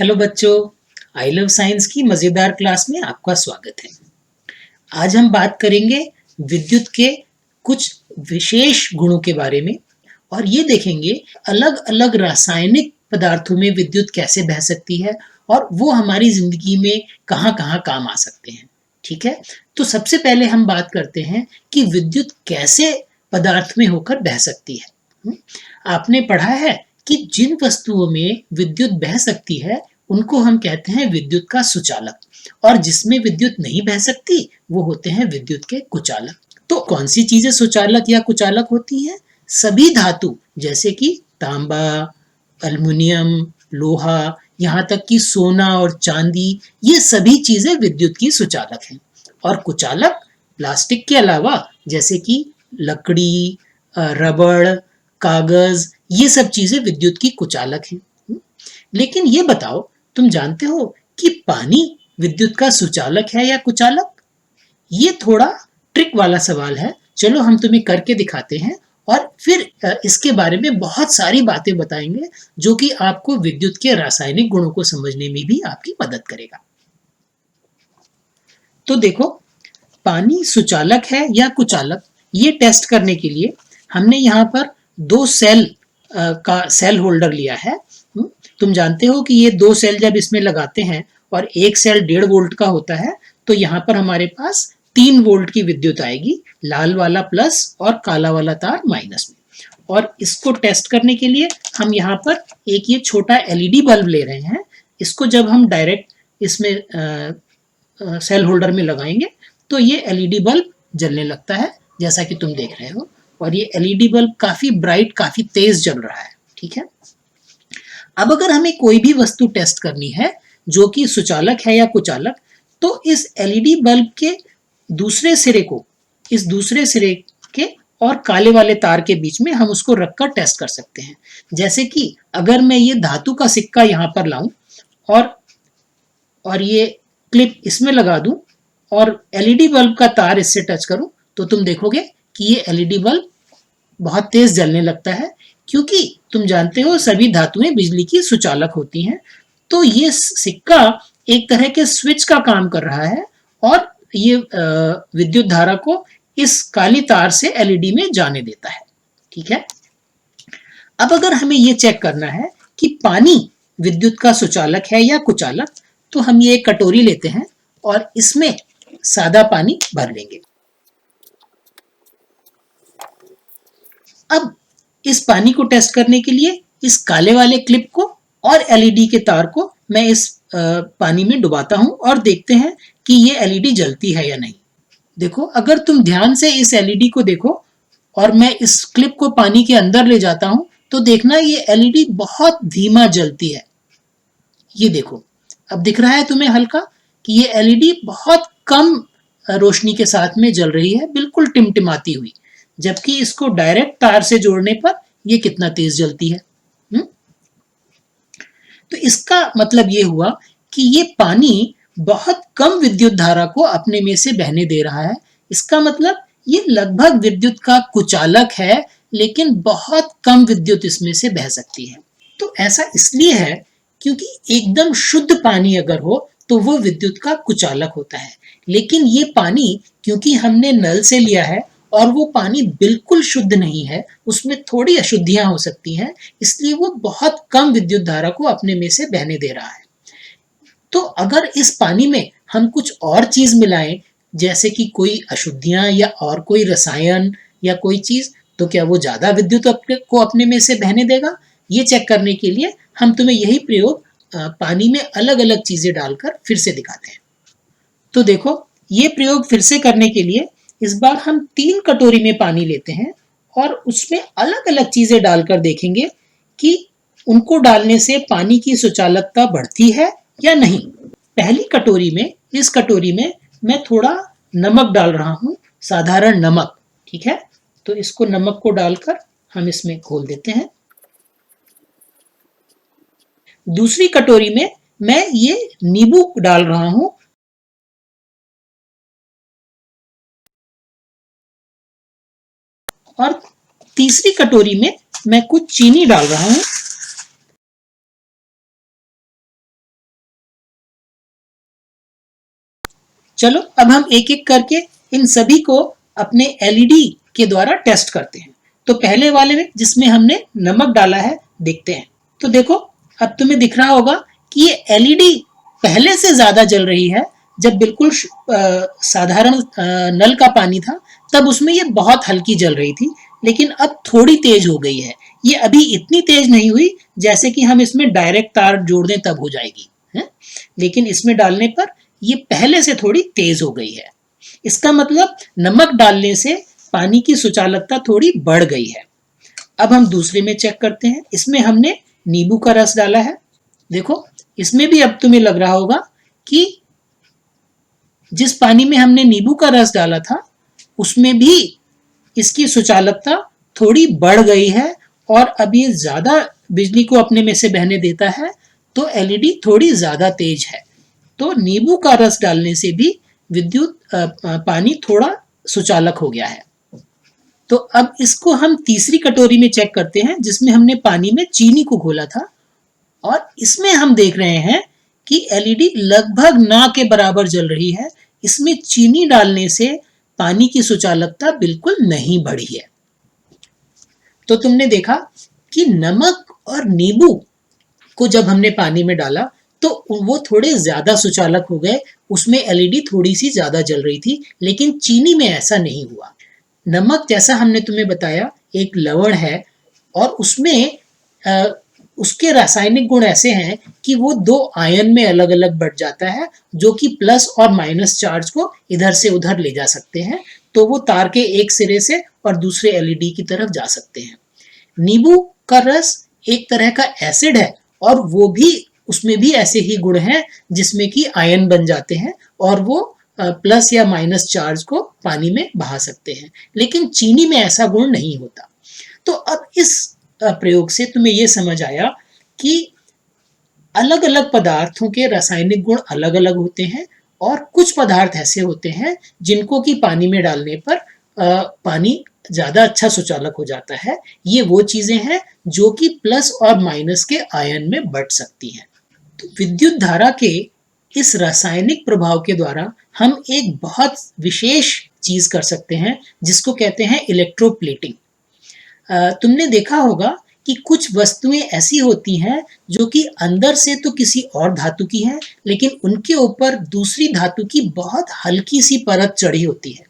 Hello बच्चों, I love science की मज़ेदार क्लास में आपका स्वागत है। आज हम बात करेंगे विद्युत के कुछ विशेष गुणों के बारे में और ये देखेंगे अलग-अलग रासायनिक पदार्थों में विद्युत कैसे बह सकती है और वो हमारी ज़िंदगी में कहाँ-कहाँ काम आ सकते हैं। ठीक है? तो सबसे पहले हम बात करते हैं कि विद्युत कैसे पदार्थ में होकर बह सकती है। हुँ? आपने पढ़ा है कि जिन वस्तुओं में विद्युत बह सकती है, उनको हम कहते हैं विद्युत का सुचालक और जिसमें विद्युत नहीं बह सकती, वो होते हैं विद्युत के कुचालक। तो कौन सी चीजें सुचालक या कुचालक होती हैं? सभी धातु जैसे कि तांबा, एल्युमिनियम, लोहा, यहाँ तक कि सोना और चांदी, ये सभी चीजें विद्युत की सुचालक हैं। और कुचालक प्लास्टिक के अलावा जैसे कि लकड़ी, रबड़, कागज, ये सब चीजें विद्युत की कुचालक हैं। लेकिन ये बताओ, तुम जानते हो कि पानी विद्युत का सुचालक है या कुचालक? ये थोड़ा ट्रिक वाला सवाल है। चलो हम तुम्हें करके दिखाते हैं और फिर इसके बारे में बहुत सारी बातें बताएंगे जो कि आपको विद्युत के रासायनिक गुणों को समझने में भी आपकी मदद करेगा। तो देखो, पानी सुचालक है या कुचालक, ये टेस्ट करने के लिए हमने यहाँ पर दो सेल का सेल होल्डर लिया है। तुम जानते हो कि ये दो सेल जब इसमें लगाते हैं और एक सेल 1.5 वोल्ट का होता है, तो यहाँ पर हमारे पास 3 वोल्ट की विद्युत आएगी, लाल वाला प्लस और काला वाला तार माइनस में। और इसको टेस्ट करने के लिए हम यहाँ पर एक ये छोटा एलईडी बल्ब ले रहे हैं। इसको जब हम डायरेक्ट इसमें सेल होल्डर में लगाएंगे तो ये एलईडी बल्ब जलने लगता है, जैसा कि तुम देख रहे हो। और ये एलईडी बल्ब काफी ब्राइट, काफी तेज जल रहा है। ठीक है? अब अगर हमें कोई भी वस्तु टेस्ट करनी है जो कि सुचालक है या कुचालक, तो इस एलईडी बल्ब के दूसरे सिरे को इस दूसरे सिरे के और काले वाले तार के बीच में हम उसको रखकर टेस्ट कर सकते हैं। जैसे कि अगर मैं ये धातु का सिक्का यहाँ पर लाऊं और ये क्लिप इसमें लगा दूं और एलईडी बल्ब का तार इससे टच करूं, तो तुम देखोगे कि ये एलईडी बल्ब बहुत तेज जलने लगता है, क्योंकि तुम जानते हो सभी धातुएं बिजली की सुचालक होती हैं। तो ये सिक्का एक तरह के स्विच का काम कर रहा है और ये विद्युत धारा को इस काली तार से एलईडी में जाने देता है। ठीक है? अब अगर हमें ये चेक करना है कि पानी विद्युत का सुचालक है या कुचालक, तो हम ये एक कटोरी लेते हैं और इसमें सादा पानी भर लेंगे। अब इस पानी को टेस्ट करने के लिए इस काले वाले क्लिप को और एलईडी के तार को मैं इस पानी में डुबाता हूं और देखते हैं कि ये एलईडी जलती है या नहीं। देखो, अगर तुम ध्यान से इस एलईडी को देखो और मैं इस क्लिप को पानी के अंदर ले जाता हूं, तो देखना ये एलईडी बहुत धीमा जलती है। ये देखो, अब दिख रहा है तुम्हें हल्का कि ये एलईडी बहुत कम रोशनी के साथ में जल रही है, बिल्कुल टिमटिमाती हुई, जबकि इसको डायरेक्ट तार से जोड़ने पर ये कितना तेज जलती है। तो इसका मतलब ये हुआ कि ये पानी बहुत कम विद्युत धारा को अपने में से बहने दे रहा है। इसका मतलब ये लगभग विद्युत का कुचालक है, लेकिन बहुत कम विद्युत इसमें से बह सकती है। तो ऐसा इसलिए है क्योंकि एकदम शुद्ध पानी अगर हो तो वो विद्युत का कुचालक होता है। लेकिन ये पानी क्योंकि हमने नल से लिया है और वो पानी बिल्कुल शुद्ध नहीं है, उसमें थोड़ी अशुद्धियां हो सकती हैं, इसलिए वो बहुत कम विद्युत धारा को अपने में से बहने दे रहा है। तो अगर इस पानी में हम कुछ और चीज मिलाएं, जैसे कि कोई अशुद्धियां या और कोई रसायन या कोई चीज, तो क्या वो ज्यादा विद्युत को अपने में से बहने देगा? ये चेक करने के लिए हम तुम्हें यही प्रयोग पानी में अलग अलग चीजें डालकर फिर से दिखाते हैं। तो देखो, ये प्रयोग फिर से करने के लिए इस बार हम 3 कटोरी में पानी लेते हैं और उसमें अलग अलग चीजें डालकर देखेंगे कि उनको डालने से पानी की सुचालकता बढ़ती है या नहीं। पहली कटोरी में, इस कटोरी में मैं थोड़ा नमक डाल रहा हूं, साधारण नमक। ठीक है? तो इसको नमक को डालकर हम इसमें घोल देते हैं। दूसरी कटोरी में मैं ये नींबू डाल रहा हूं और तीसरी कटोरी में मैं कुछ चीनी डाल रहा हूं। चलो अब हम एक एक करके इन सभी को अपने एलईडी के द्वारा टेस्ट करते हैं। तो पहले वाले में जिसमें हमने नमक डाला है देखते हैं। तो देखो अब तुम्हें दिख रहा होगा कि ये एलईडी पहले से ज्यादा जल रही है। जब बिल्कुल साधारण नल का पानी था तब उसमें ये बहुत हल्की जल रही थी, लेकिन अब थोड़ी तेज हो गई है। ये अभी इतनी तेज नहीं हुई जैसे कि हम इसमें डायरेक्ट तार जोड़ दें तब हो जाएगी है? लेकिन इसमें डालने पर ये पहले से थोड़ी तेज हो गई है। इसका मतलब नमक डालने से पानी की सुचालकता थोड़ी बढ़ गई है। अब हम दूसरे में चेक करते हैं। इसमें हमने नींबू का रस डाला है। देखो इसमें भी अब तुम्हें लग रहा होगा कि जिस पानी में हमने नींबू का रस डाला था उसमें भी इसकी सुचालकता थोड़ी बढ़ गई है और अब ये ज्यादा बिजली को अपने में से बहने देता है, तो एलईडी थोड़ी ज्यादा तेज है। तो नींबू का रस डालने से भी विद्युत पानी थोड़ा सुचालक हो गया है। तो अब इसको हम तीसरी कटोरी में चेक करते हैं जिसमें हमने पानी में चीनी को घोला था, और इसमें हम देख रहे हैं कि एलईडी लगभग ना के बराबर जल रही है। इसमें चीनी डालने से पानी की सुचालकता बिल्कुल नहीं बढ़ी है। तो तुमने देखा कि नमक और नींबू को जब हमने पानी में डाला तो वो थोड़े ज्यादा सुचालक हो गए, उसमें एलईडी थोड़ी सी ज्यादा जल रही थी, लेकिन चीनी में ऐसा नहीं हुआ। नमक जैसा हमने तुम्हें बताया एक लवण है और उसमें उसके रासायनिक गुण ऐसे हैं कि वो दो आयन में अलग अलग बढ़ जाता है, जो कि प्लस और माइनस चार्ज को इधर से उधर ले जा सकते हैं। तो वो तार के एक सिरे से और दूसरे एलईडी की तरफ जा सकते हैं। नींबू का रस एक तरह का एसिड है और वो भी उसमें भी ऐसे ही गुण हैं जिसमें कि आयन बन जाते हैं और वो प्लस या माइनस चार्ज को पानी में बहा सकते हैं, लेकिन चीनी में ऐसा गुण नहीं होता। तो अब इस प्रयोग से तुम्हें यह समझ आया कि अलग अलग पदार्थों के रासायनिक गुण अलग अलग होते हैं और कुछ पदार्थ ऐसे होते हैं जिनको कि पानी में डालने पर पानी ज्यादा अच्छा सुचालक हो जाता है। ये वो चीजें हैं जो कि प्लस और माइनस के आयन में बढ़ सकती हैं। तो विद्युत धारा के इस रासायनिक प्रभाव के द्वारा हम एक बहुत विशेष चीज कर सकते हैं जिसको कहते हैं इलेक्ट्रोप्लेटिंग। तुमने देखा होगा कि कुछ वस्तुएं ऐसी होती हैं जो कि अंदर से तो किसी और धातु की है, लेकिन उनके ऊपर दूसरी धातु की बहुत हल्की सी परत चढ़ी होती है।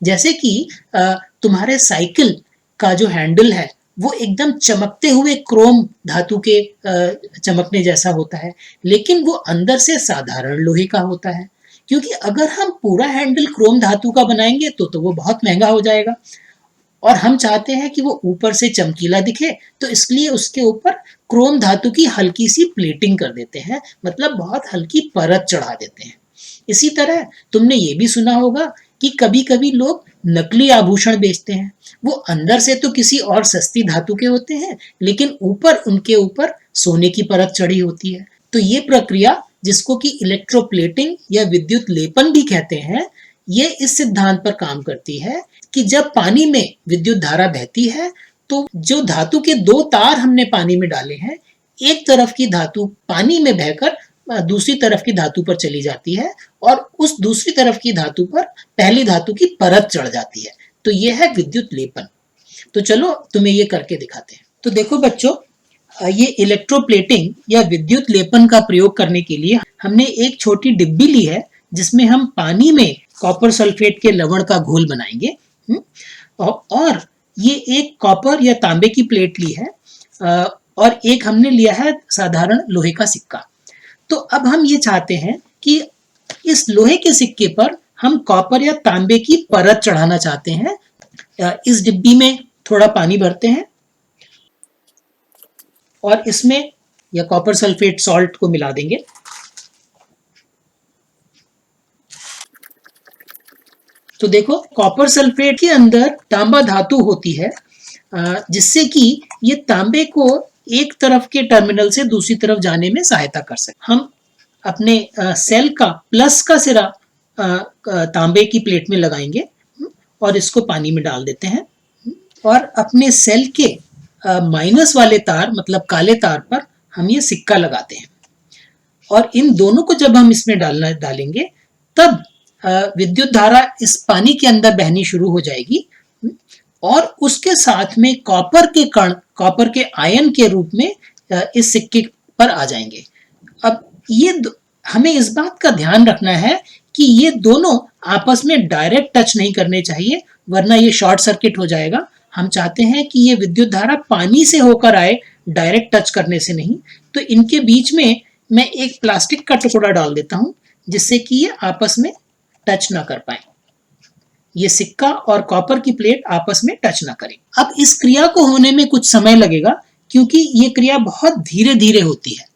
जैसे कि तुम्हारे साइकिल का जो हैंडल है वो एकदम चमकते हुए क्रोम धातु के चमकने जैसा होता है, लेकिन वो अंदर से साधारण लोहे का होता है। क्योंकि अगर हम पूरा हैंडल क्रोम धातु का बनाएंगे तो वो बहुत महंगा हो जाएगा, और हम चाहते हैं कि वो ऊपर से चमकीला दिखे, तो इसलिए उसके ऊपर क्रोम धातु की हल्की सी प्लेटिंग कर देते हैं, मतलब बहुत हल्की परत चढ़ा देते हैं। इसी तरह तुमने ये भी सुना होगा कि कभी कभी लोग नकली आभूषण बेचते हैं। वो अंदर से तो किसी और सस्ती धातु के होते हैं, लेकिन ऊपर उनके ऊपर सोने की परत चढ़ी होती है। तो ये प्रक्रिया जिसको कि इलेक्ट्रोप्लेटिंग या विद्युत लेपन भी कहते हैं, ये इस सिद्धांत पर काम करती है कि जब पानी में विद्युत धारा बहती है तो जो धातु के दो तार हमने पानी में डाले हैं, एक तरफ की धातु पानी में बहकर दूसरी तरफ की धातु पर चली जाती है और उस दूसरी तरफ की धातु पर पहली धातु की परत चढ़ जाती है। तो यह है विद्युत लेपन। तो चलो तुम्हें ये करके दिखाते हैं। तो देखो बच्चों, ये इलेक्ट्रोप्लेटिंग या विद्युत लेपन का प्रयोग करने के लिए हमने एक छोटी डिब्बी ली है जिसमें हम पानी में कॉपर सल्फेट के लवण का घोल बनाएंगे। और ये एक कॉपर या तांबे की प्लेट ली है और एक हमने लिया है साधारण लोहे का सिक्का। तो अब हम ये चाहते हैं कि इस लोहे के सिक्के पर हम कॉपर या तांबे की परत चढ़ाना चाहते हैं। इस डिब्बी में थोड़ा पानी भरते हैं और इसमें या कॉपर सल्फेट सॉल्ट को मिला देंगे। तो देखो कॉपर सल्फेट के अंदर तांबा धातु होती है, जिससे कि ये तांबे को एक तरफ के टर्मिनल से दूसरी तरफ जाने में सहायता कर सकते। हम अपने सेल का प्लस का सिरा तांबे की प्लेट में लगाएंगे और इसको पानी में डाल देते हैं, और अपने सेल के माइनस वाले तार मतलब काले तार पर हम ये सिक्का लगाते हैं। और इन दोनों को जब हम इसमें डालेंगे तब विद्युत धारा इस पानी के अंदर बहनी शुरू हो जाएगी और उसके साथ में कॉपर के कण, कॉपर के आयन के रूप में इस सिक्के पर आ जाएंगे। अब ये हमें इस बात का ध्यान रखना है कि ये दोनों आपस में डायरेक्ट टच नहीं करने चाहिए, वरना ये शॉर्ट सर्किट हो जाएगा। हम चाहते हैं कि ये विद्युत धारा पानी से होकर आए, डायरेक्ट टच करने से नहीं। तो इनके बीच में मैं एक प्लास्टिक का टुकड़ा डाल देता हूं, जिससे कि ये आपस में टच ना कर पाए, ये सिक्का और कॉपर की प्लेट आपस में टच ना करें। अब इस क्रिया को होने में कुछ समय लगेगा, क्योंकि ये क्रिया बहुत धीरे धीरे होती है।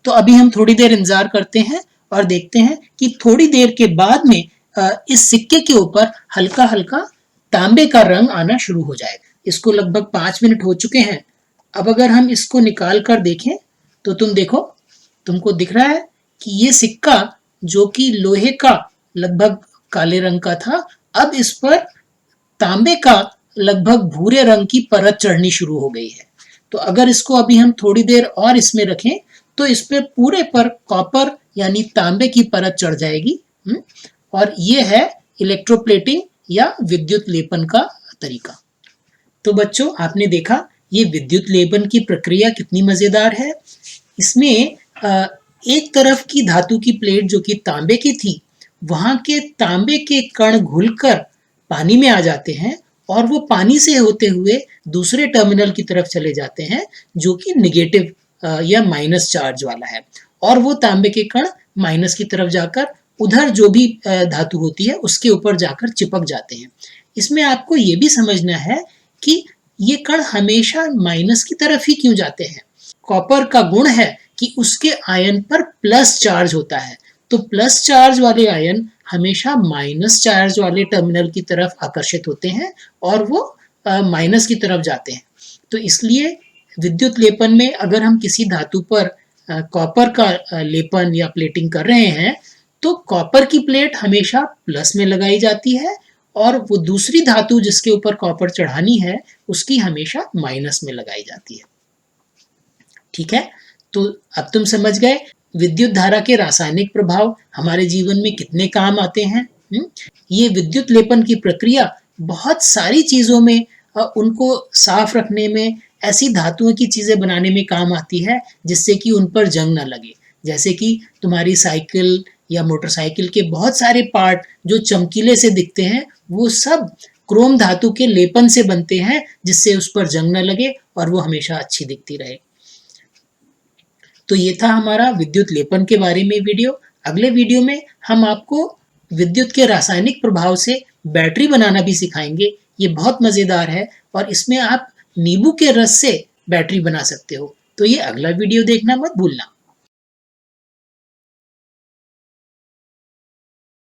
तो अभी हम थोड़ी देर इंतजार करते हैं और देखते हैं कि थोड़ी देर के बाद में इस सिक्के के ऊपर हल्का हल्का तांबे का रंग आना शुरू हो जाएगा। इसको लगभग 5 मिनट हो चुके हैं। अब अगर हम इसको निकाल कर देखें तो तुम देखो, तुमको दिख रहा है कि ये सिक्का जो कि लोहे का लगभग काले रंग का था, अब इस पर तांबे का लगभग भूरे रंग की परत चढ़नी शुरू हो गई है। तो अगर इसको अभी हम थोड़ी देर और इसमें रखें तो इस पे पूरे पर कॉपर यानी तांबे की परत चढ़ जाएगी। और ये है इलेक्ट्रोप्लेटिंग या विद्युत लेपन का तरीका। तो बच्चों, आपने देखा ये विद्युत लेपन की प्रक्रिया कितनी मजेदार है। इसमें एक तरफ की धातु की प्लेट जो कि तांबे की थी, वहां के तांबे के कण घुलकर पानी में आ जाते हैं और वो पानी से होते हुए दूसरे टर्मिनल की तरफ चले जाते हैं जो कि निगेटिव या माइनस चार्ज वाला है, और वो तांबे के कण माइनस की तरफ जाकर उधर जो भी धातु होती है उसके ऊपर जाकर चिपक जाते हैं। इसमें आपको ये भी समझना है कि ये कण हमेशा माइनस की तरफ ही क्यों जाते हैं। कॉपर का गुण है कि उसके आयन पर प्लस चार्ज होता है, तो प्लस चार्ज वाले आयन हमेशा माइनस चार्ज वाले टर्मिनल की तरफ आकर्षित होते हैं और वो माइनस की तरफ जाते हैं। तो इसलिए विद्युत लेपन में अगर हम किसी धातु पर कॉपर का लेपन या प्लेटिंग कर रहे हैं तो कॉपर की प्लेट हमेशा प्लस में लगाई जाती है और वो दूसरी धातु जिसके ऊपर कॉपर चढ़ानी है उसकी हमेशा माइनस में लगाई जाती है। ठीक है, तो अब तुम समझ गए विद्युत धारा के रासायनिक प्रभाव हमारे जीवन में कितने काम आते हैं। ये विद्युत लेपन की प्रक्रिया बहुत सारी चीजों में, उनको साफ रखने में, ऐसी धातुओं की चीजें बनाने में काम आती है जिससे कि उन पर जंग ना लगे। जैसे कि तुम्हारी साइकिल या मोटरसाइकिल के बहुत सारे पार्ट जो चमकीले से दिखते हैं, वो सब क्रोम धातु के लेपन से बनते हैं जिससे उस पर जंग न लगे और वो हमेशा अच्छी दिखती रहे। तो ये था हमारा विद्युत लेपन के बारे में वीडियो। अगले वीडियो में हम आपको विद्युत के रासायनिक प्रभाव से बैटरी बनाना भी सिखाएंगे। ये बहुत मजेदार है और इसमें आप नींबू के रस से बैटरी बना सकते हो। तो ये अगला वीडियो देखना मत भूलना।